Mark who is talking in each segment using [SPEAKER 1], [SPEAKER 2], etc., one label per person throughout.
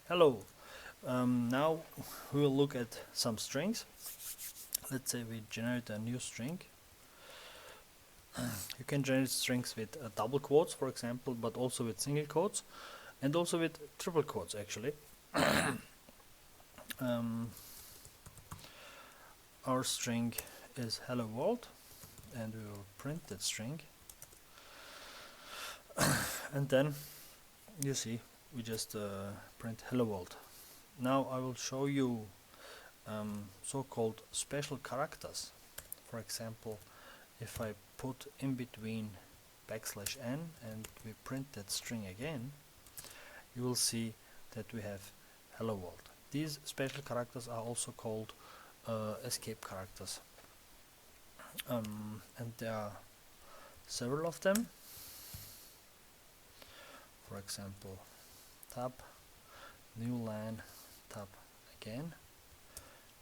[SPEAKER 1] Hello. Now we will look at some strings. Let's say we generate a new string. You can generate strings with double quotes, for example, but also with single quotes, and also with triple quotes actually. Our string is hello world, and we will print that string. And then you see we just print hello world. Now I will show you so-called special characters. For example, if I put in between \n and we print that string again, you will see that we have hello world. These special characters are also called escape characters, and there are several of them. For example, tab, new line, tab again.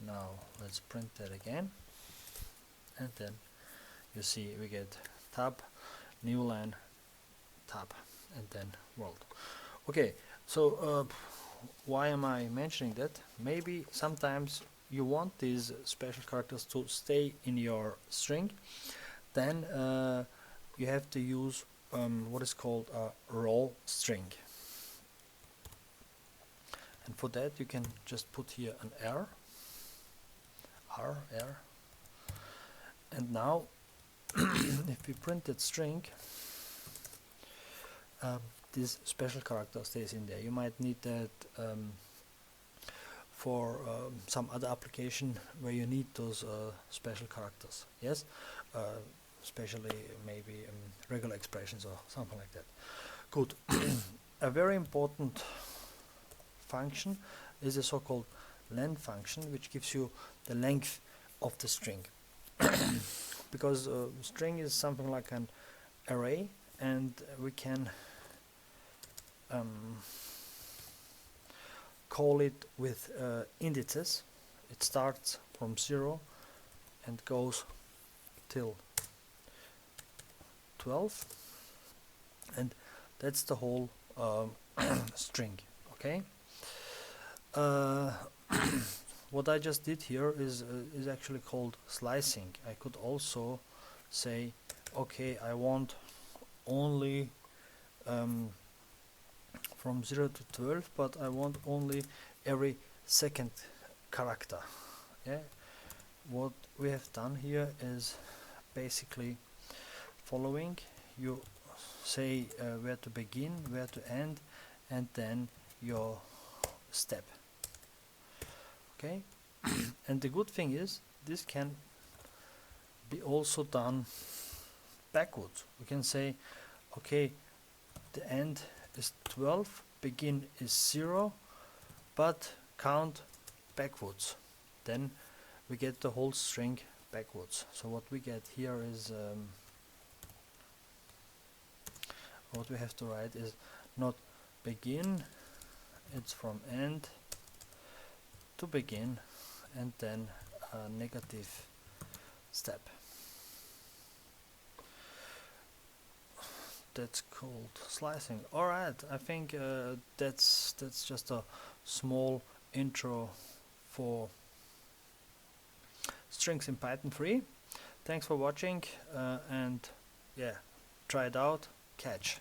[SPEAKER 1] Now let's print that again, and then you see we get tab, new line, tab, and then world. Okay, so why am I mentioning that? Maybe sometimes you want these special characters to stay in your string. Then you have to use what is called a raw string, and for that you can just put here an R, and now if we print that string, this special character stays in there. You might need that for some other application where you need those special characters. Yes, especially maybe regular expressions or something like that. Good. A very important function is a so-called len function, which gives you the length of the string. Because string is something like an array, and we can call it with indices. It starts from 0 and goes till 12, and that's the whole string. Okay. What I just did here is actually called slicing. I could also say, okay, I want only from 0 to 12, but I want only every second character. Yeah. What we have done here is basically following. You say where to begin, where to end, and then your step. Okay. And the good thing is this can be also done backwards. We can say, okay, the end is 12, begin is 0, but count backwards. Then we get the whole string backwards. So what we get here is what we have to write is not begin, it's from end to begin, and then a negative step. That's called slicing. Alright, I think that's just a small intro for strings in Python 3. Thanks for watching, and yeah, try it out, catch.